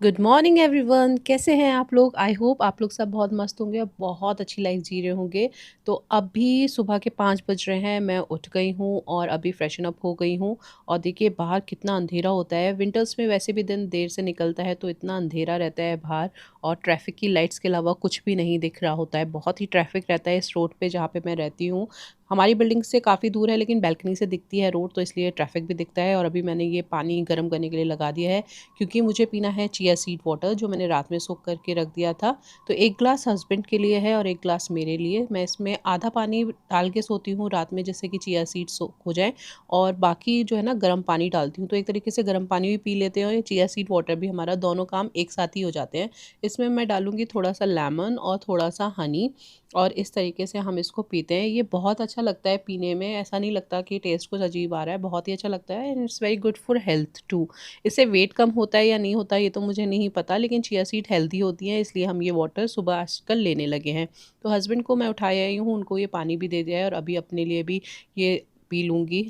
Good morning everyone, कैसे हैं आप लोग? आई होप आप लोग सब बहुत मस्त होंगे और बहुत अच्छी लाइफ जी रहे होंगे। तो अभी सुबह के 5 बज रहे हैं, मैं उठ गई हूँ और अभी फ्रेशन अप हो गई हूँ। और देखिए बाहर कितना अंधेरा होता है। विंटर्स में वैसे भी दिन देर से निकलता है तो इतना अंधेरा रहता है बाहर, और ट्रैफिक की लाइट्स के अलावा कुछ भी नहीं दिख रहा होता है। बहुत ही ट्रैफिक रहता है इस रोड पे जहाँ पे मैं रहती हूँ। हमारी बिल्डिंग से काफ़ी दूर है लेकिन बैल्कनी से दिखती है रोड, तो इसलिए ट्रैफिक भी दिखता है। और अभी मैंने ये पानी गर्म करने के लिए लगा दिया है क्योंकि मुझे पीना है चिया सीड वाटर जो मैंने रात में सोख करके रख दिया था। तो 1 ग्लास हस्बैंड के लिए है और 1 ग्लास मेरे लिए। मैं इसमें आधा पानी डाल के सोती हूँ रात में, जिससे कि चिया सीड सोक हो जाएँ, और बाकी जो है ना गर्म पानी डालती हूँ। तो एक तरीके से गर्म पानी भी पी लेते हैं और ये चिया सीड वाटर भी, हमारा दोनों काम एक साथ ही हो जाते हैं। इसमें मैं डालूँगी थोड़ा-सा लेमन और थोड़ा-सा हनी, और इस तरीके से हम इसको पीते हैं। ये बहुत अच्छा लगता है पीने में, ऐसा नहीं लगता कि टेस्ट कुछ अजीब आ रहा है, बहुत ही अच्छा लगता है and it's very good for health too. इससे वेट कम होता है या नहीं होता ये तो मुझे नहीं पता, लेकिन चिया सीड हेल्दी होती हैं, इसलिए हम ये वाटर सुबह आजकल लेने लगे हैं। तो हस्बैंड को मैं उठाए आई हूँ, उनको ये पानी भी दे दिया है और अभी अपने लिए भी ये पी लूँगी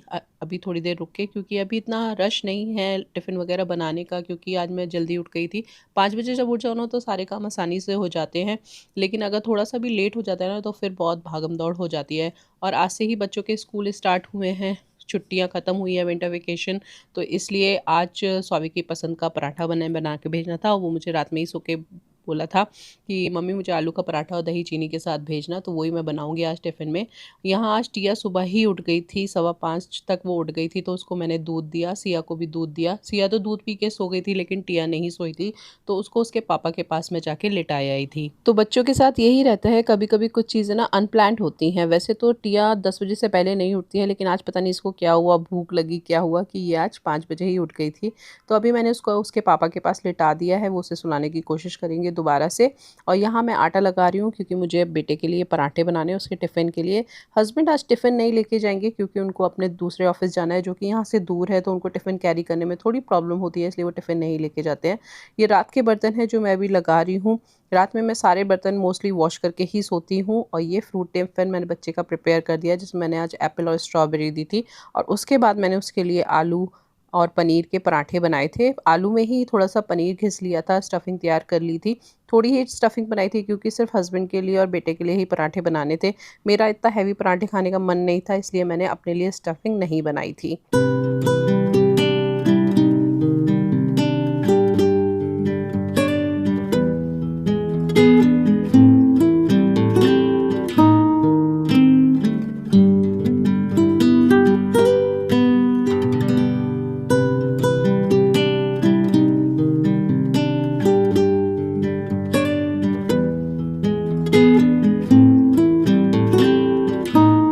अभी थोड़ी देर रुक के, क्योंकि अभी इतना रश नहीं है टिफ़िन वगैरह बनाने का, क्योंकि आज मैं जल्दी उठ गई थी। 5 बजे जब उठ जाओ ना तो सारे काम आसानी से हो जाते हैं, लेकिन अगर थोड़ा-सा भी लेट हो जाता है ना तो फिर बहुत भागम-दौड़ हो जाती है। और आज से ही बच्चों के स्कूल स्टार्ट हुए हैं, छुट्टियाँ ख़त्म हुई हैं, विंटर वेकेशन। तो इसलिए आज स्वाति की पसंद का पराठा बना के भेजना था। वो मुझे रात में ही सो के बोला था कि मम्मी मुझे आलू का पराठा और दही चीनी के साथ भेजना, तो वही मैं बनाऊँगी आज टिफ़िन में। यहाँ आज टिया सुबह ही उठ गई थी, 5:15 तक वो उठ गई थी, तो उसको मैंने दूध दिया, सिया को भी दूध दिया। सिया तो दूध पी के सो गई थी लेकिन टिया नहीं सोई थी, तो उसको उसके पापा के पास मैं जाके लिटाई आई थी। तो बच्चों के साथ यही रहता है, कभी-कभी कुछ चीज़ें ना अनप्लान्ड होती हैं। वैसे तो टिया 10 बजे से पहले नहीं उठती है, लेकिन आज पता नहीं इसको क्या हुआ, भूख लगी क्या हुआ कि ये आज 5 बजे ही उठ गई थी। तो अभी मैंने उसको उसके पापा के पास लिटा दिया है, वो उसे सुलाने की कोशिश करेंगे दोबारा से। और यहाँ मैं आटा लगा रही हूँ क्योंकि मुझे बेटे के लिए पराठे बनाने हैं उसके टिफ़िन के लिए। हस्बैंड आज टिफ़िन नहीं लेके जाएँगे क्योंकि उनको अपने दूसरे ऑफ़िस जाना है जो कि यहाँ से दूर है, तो उनको टिफ़िन कैरी करने में थोड़ी प्रॉब्लम होती है, इसलिए वो टिफ़िन नहीं लेके जाते हैं। ये रात के बर्तन हैं जो मैं अभी लगा रही हूँ। रात में मैं सारे बर्तन मोस्टली वॉश करके ही सोती हूँ। और ये फ्रूट टिफ़िन मैंने बच्चे का प्रिपेयर कर दिया, जिसमें मैंने आज एप्पल और स्ट्रॉबेरी दी थी, और उसके बाद मैंने उसके लिए आलू और पनीर के पराठे बनाए थे। आलू में ही थोड़ा-सा पनीर घिस लिया था, स्टफिंग तैयार कर ली थी। थोड़ी ही स्टफिंग बनाई थी क्योंकि सिर्फ़ हस्बैंड के लिए और बेटे के लिए ही पराठे बनाने थे। मेरा इतना हेवी पराठे खाने का मन नहीं था, इसलिए मैंने अपने लिए स्टफिंग नहीं बनाई थी।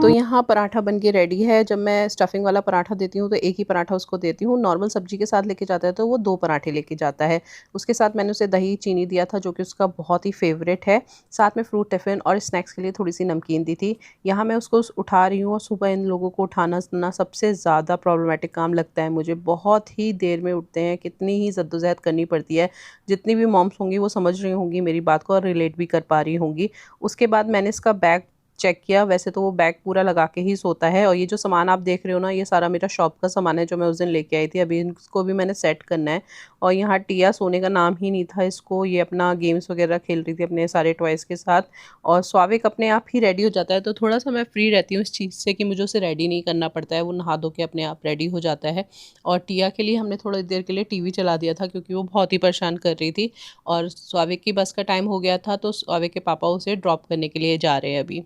तो यहाँ पराठा बन के रेडी है। जब मैं स्टफिंग वाला पराठा देती हूँ तो एक ही पराठा उसको देती हूँ। नॉर्मल सब्जी के साथ लेके जाता है तो वो 2 पराठे लेके जाता है। उसके साथ मैंने उसे दही चीनी दिया था जो कि उसका बहुत ही फ़ेवरेट है। साथ में फ्रूट टिफ़िन और स्नैक्स के लिए थोड़ी-सी नमकीन दी थी। यहाँ मैं उसको उठा रही हूँ और सुबह इन लोगों को उठाना ना सबसे ज़्यादा प्रॉब्लमैटिक काम लगता है मुझे। बहुत ही देर में उठते हैं, कितनी ही जद्दोजहद करनी पड़ती है। जितनी भी मॉम्स होंगी वो समझ रही होंगी मेरी बात को और रिलेट भी कर पा रही होंगी। उसके बाद मैंने इसका बैग चेक किया, वैसे तो वो बैग पूरा लगा के ही सोता है। और ये जो सामान आप देख रहे हो ना, ये सारा मेरा शॉप का सामान है जो मैं उस दिन लेके आई थी। अभी इसको भी मैंने सेट करना है। और यहाँ टिया सोने का नाम ही नहीं था इसको, ये अपना गेम्स वगैरह खेल रही थी अपने सारे टॉयज़ के साथ। और स्वाविक अपने आप ही रेडी हो जाता है, तो थोड़ा-सा मैं फ्री रहती हूँ इस चीज़ से कि मुझे उसे रेडी नहीं करना पड़ता है, वो नहा धो के अपने आप रेडी हो जाता है। और टिया के लिए हमने थोड़ी देर के लिए टीवी चला दिया था क्योंकि वो बहुत ही परेशान कर रही थी। और स्वाविक की बस का टाइम हो गया था, तो स्वाविक के पापा उसे ड्रॉप करने के लिए जा रहे हैं अभी।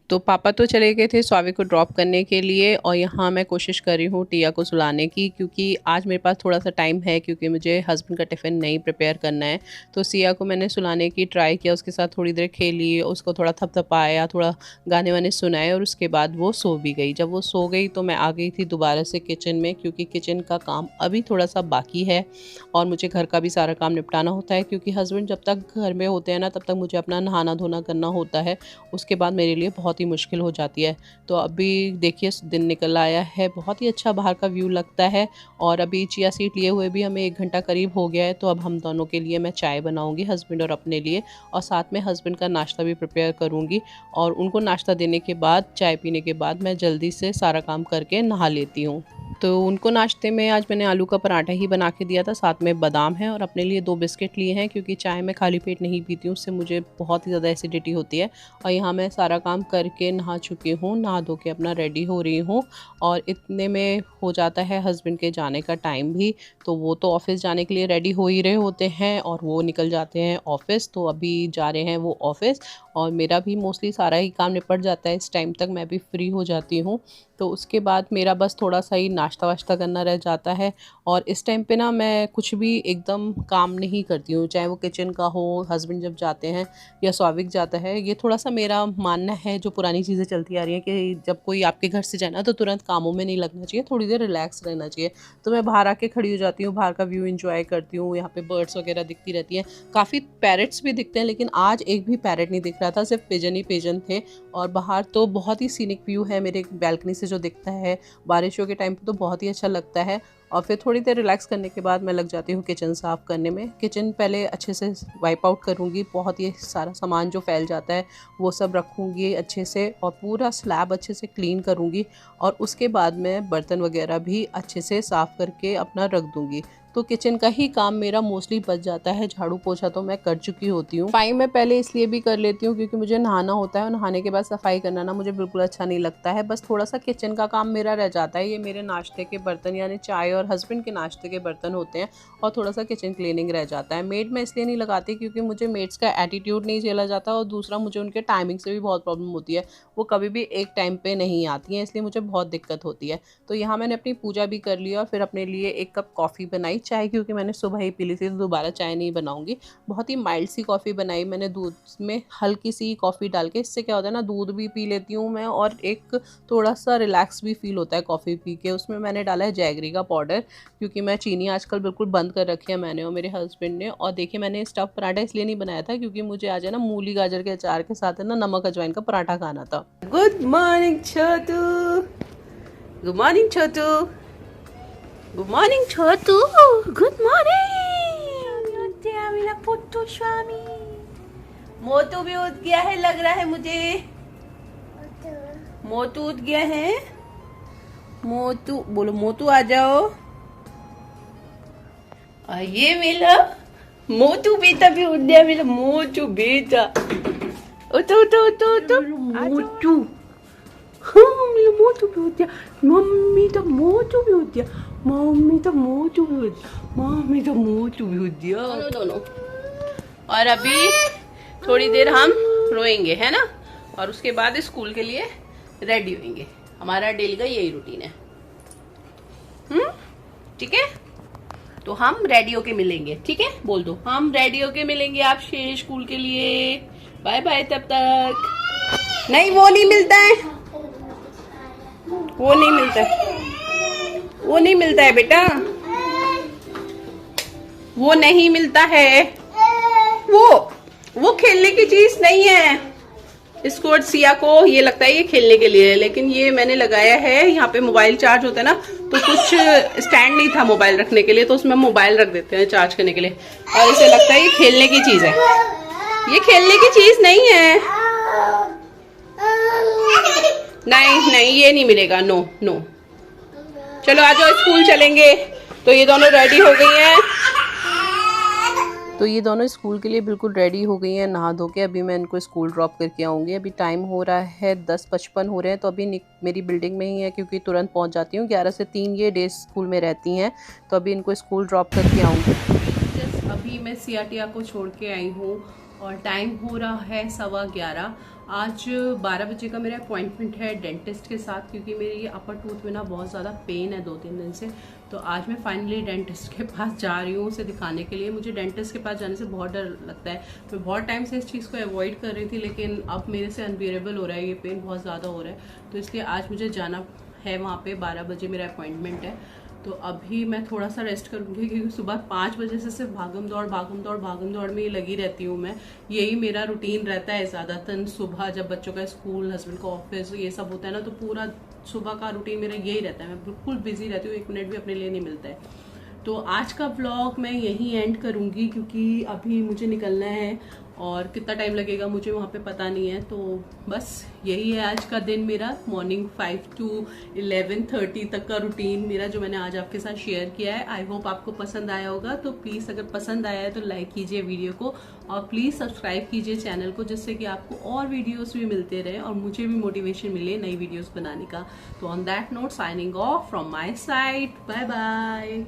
तो पापा तो चले गए थे स्वाति को ड्रॉप करने के लिए, और यहाँ मैं कोशिश कर रही हूँ टिया को सुलाने की, क्योंकि आज मेरे पास थोड़ा-सा टाइम है क्योंकि मुझे हस्बैंड का टिफ़िन नहीं प्रिपेयर करना है। तो सिया को मैंने सुलाने की ट्राई किया, उसके साथ थोड़ी देर खेली, उसको थोड़ा थपथपाया, थोड़ा गाने-वाने सुनाए और उसके बाद वो सो भी गई। जब वो सो गई तो मैं आ गई थी दोबारा से किचन में, क्योंकि किचन का काम अभी थोड़ा-सा बाकी है और मुझे घर का भी सारा काम निपटाना होता है, क्योंकि हस्बैंड जब तक घर में होते हैं ना तब तक मुझे अपना नहाना-धोना करना होता है। उसके बाद मेरे लिए बहुत बहुत ही मुश्किल हो जाती है। तो अभी देखिए दिन निकल आया है, बहुत ही अच्छा बाहर का व्यू लगता है और अभी चिया सीड लिए हुए भी हमें 1 घंटा करीब हो गया है। तो अब हम दोनों के लिए मैं चाय बनाऊँगी, हस्बैंड और अपने लिए, और साथ में हस्बैंड का नाश्ता भी प्रिपेयर करूँगी और उनको नाश्ता देने के बाद, चाय पीने के बाद मैं जल्दी से सारा काम करके नहा लेती हूँ। तो उनको नाश्ते में आज मैंने आलू का पराठा ही बना के दिया था, साथ में बादाम है और अपने लिए 2 बिस्किट लिए हैं क्योंकि चाय मैं खाली पेट नहीं पीती हूँ, उससे मुझे बहुत ही ज़्यादा एसिडिटी होती है। और यहाँ मैं सारा काम करके नहा चुकी हूँ, नहा धो के अपना रेडी हो रही हूँ और इतने में हो जाता है हस्बैंड के जाने का टाइम भी। तो वो तो ऑफ़िस जाने के लिए रेडी हो ही रहे होते हैं और वो निकल जाते हैं ऑफ़िस, तो अभी जा रहे हैं वो ऑफ़िस और मेरा भी मोस्टली सारा ही काम निपट जाता है इस टाइम तक, मैं भी फ्री हो जाती हूँ। तो उसके बाद मेरा बस थोड़ा-सा ही नाश्ता-वाश्ता करना रह जाता है और इस टाइम पे ना मैं कुछ भी एकदम काम नहीं करती हूँ, चाहे वो किचन का हो, हस्बैंड जब जाते हैं या स्वाभिक जाता है। ये थोड़ा-सा मेरा मानना है, जो पुरानी चीज़ें चलती आ रही हैं कि जब कोई आपके घर से जाए ना तो तुरंत कामों में नहीं लगना चाहिए, थोड़ी देर रिलैक्स रहना चाहिए। तो मैं बाहर आके खड़ी हो जाती हूँ, बाहर का व्यू एन्जॉय करती हूँ, यहाँ पे बर्ड्स वगैरह दिखती रहती हैं। काफ़ी पैरट्स भी दिखते हैं लेकिन आज एक भी पैरट नहीं दिख रहा था, सिर्फ पिजन ही पिजन थे। और बाहर तो बहुत ही सीनिक व्यू है मेरे बैल्कनी से जो दिखता है, बारिशों के टाइम पे तो बहुत ही अच्छा लगता है। और फिर थोड़ी देर रिलैक्स करने के बाद मैं लग जाती हूँ किचन साफ़ करने में। किचन पहले अच्छे से वाइप आउट करूँगी, बहुत ही सारा सामान जो फैल जाता है वो सब रखूँगी अच्छे से और पूरा स्लैब अच्छे से क्लीन करूँगी और उसके बाद मैं बर्तन वगैरह भी अच्छे से साफ़ करके अपना रख दूँगी। तो किचन का ही काम मेरा मोस्टली बच जाता है, झाड़ू पोछा तो मैं कर चुकी होती हूँ। सफाई मैं पहले इसलिए भी कर लेती हूँ क्योंकि मुझे नहाना होता है और नहाने के बाद सफाई करना ना मुझे बिल्कुल अच्छा नहीं लगता है। बस थोड़ा सा किचन का काम मेरा रह जाता है, ये मेरे नाश्ते के बर्तन यानी चाय और हस्बैंड के नाश्ते के बर्तन होते हैं और थोड़ा सा किचन क्लीनिंग रह जाता है। मेड मैं इसलिए नहीं लगाती क्योंकि मुझे मेड्स का एटीट्यूड नहीं झेला जाता और दूसरा मुझे उनके टाइमिंग से भी बहुत प्रॉब्लम होती है, वो कभी भी एक टाइम पे नहीं आती हैं, इसलिए मुझे बहुत दिक्कत होती है। तो यहाँ मैंने अपनी पूजा भी कर ली और फिर अपने लिए 1 कप कॉफ़ी बनाई। चाय क्योंकि मैंने सुबह ही पी ली थी तो दोबारा चाय नहीं बनाऊंगी। बहुत ही माइल्ड सी कॉफ़ी बनाई मैंने, दूध में हल्की सी कॉफ़ी डाल के। इससे क्या होता है ना, दूध भी पी लेती हूँ मैं और एक थोड़ा सा रिलैक्स भी फील होता है कॉफ़ी पी के। उसमें मैंने डाला है जैगरी का पाउडर क्योंकि मैं चीनी आजकल बिल्कुल बंद कर रखी है मैंने और मेरे हस्बैंड ने। और देखिए मैंने स्टफ़ पराठा इसलिए नहीं बनाया था क्योंकि मुझे आज है ना मूली गाजर के अचार के साथ है ना नमक अजवाइन का पराठा खाना था। गुड मॉर्निंग छोटू, गुड मॉर्निंग छोटू, गुड मॉर्निंग छोटू, गुड मॉर्निंग। मेरा पुट्टू स्वामी मोटू भी उठ गया है, लग रहा है मुझे। मोटू उठ गया है, मोटू बोलो, मोटू आ जाओ। ये मेरा मोटू बेटा भी उठ गया, मेरा मोटू बेटा। उठो उठो उठो उठो मोटू। हाँ मेरा मोटू भी उठ गया, मम्मी तो मोटू भी उठ गया, मम्मी तो मोटू भी उठ गया, मम्मी तो मोटू भी उठ गया, दोनों। और अभी थोड़ी देर हम रोएंगे है ना और उसके बाद स्कूल के लिए रेडी होंगे। हमारा डेली का यही रूटीन है। ठीक है, तो हम रेडी होके मिलेंगे। ठीक है, बोल दो, हम रेडी होके मिलेंगे आपसे स्कूल के लिए। बाय बाय तब तक। नहीं वो नहीं मिलता है, वो नहीं मिलता है, वो नहीं मिलता है बेटा, वो नहीं मिलता है, वो खेलने की चीज नहीं है। इसको और सिया को ये लगता है ये खेलने के लिए है, लेकिन ये मैंने लगाया है यहाँ पे मोबाइल चार्ज होता है ना, तो कुछ स्टैंड नहीं था मोबाइल रखने के लिए, तो उसमें मोबाइल रख देते हैं चार्ज करने के लिए और इसे लगता है ये खेलने की चीज है। ये खेलने की चीज नहीं है, नहीं नहीं ये नहीं मिलेगा, नो नो। चलो आ जाओ, स्कूल चलेंगे। तो ये दोनों रेडी हो गई हैं, तो ये दोनों स्कूल के लिए बिल्कुल रेडी हो गई हैं नहा धो के। अभी मैं इनको स्कूल ड्रॉप करके आऊँगी। अभी टाइम हो रहा है 10:55 हो रहे हैं, तो अभी मेरी बिल्डिंग में ही है क्योंकि तुरंत पहुँच जाती हूँ। 11 से 3 ये डे स्कूल में रहती हैं, तो अभी इनको स्कूल ड्रॉप करके आऊँगी। जस्ट अभी मैं सियाटिया को छोड़ के आई हूँ और टाइम हो रहा है 11:15। आज 12 बजे का मेरा अपॉइंटमेंट है डेंटिस्ट के साथ क्योंकि मेरी ये अपर टूथ में ना बहुत ज़्यादा पेन है 2-3 दिन से। तो आज मैं फाइनली डेंटिस्ट के पास जा रही हूँ उसे दिखाने के लिए। मुझे डेंटिस्ट के पास जाने से बहुत डर लगता है, मैं बहुत टाइम से इस चीज़ को अवॉइड कर रही थी, लेकिन अब मेरे से अनबियरेबल हो रहा है, ये पेन बहुत ज़्यादा हो रहा है, तो इसलिए आज मुझे जाना है वहाँ पे। 12 बजे मेरा अपॉइंटमेंट है। तो अभी मैं थोड़ा सा रेस्ट करूंगी क्योंकि सुबह 5 बजे से सिर्फ भागम दौड़ में ही लगी रहती हूँ मैं। यही मेरा रूटीन रहता है ज़्यादातर सुबह, जब बच्चों का स्कूल, हस्बैंड का ऑफिस, ये सब होता है ना, तो पूरा सुबह का रूटीन मेरा यही रहता है। मैं बिल्कुल बिजी रहती हूँ, 1 मिनट भी अपने लिए नहीं मिलता है। तो आज का व्लॉग मैं यहीं एंड करूँगी क्योंकि अभी मुझे निकलना है और कितना टाइम लगेगा मुझे वहाँ पे पता नहीं है। तो बस यही है आज का दिन मेरा, मॉर्निंग 5 to 11:30 तक का रूटीन मेरा जो मैंने आज आपके साथ शेयर किया है। आई होप आपको पसंद आया होगा। तो प्लीज़ अगर पसंद आया है तो लाइक कीजिए वीडियो को और प्लीज़ सब्सक्राइब कीजिए चैनल को, जिससे कि आपको और वीडियोस भी मिलते रहे और मुझे भी मोटिवेशन मिले नई वीडियोस बनाने का। तो on that note, signing off from my side, bye bye.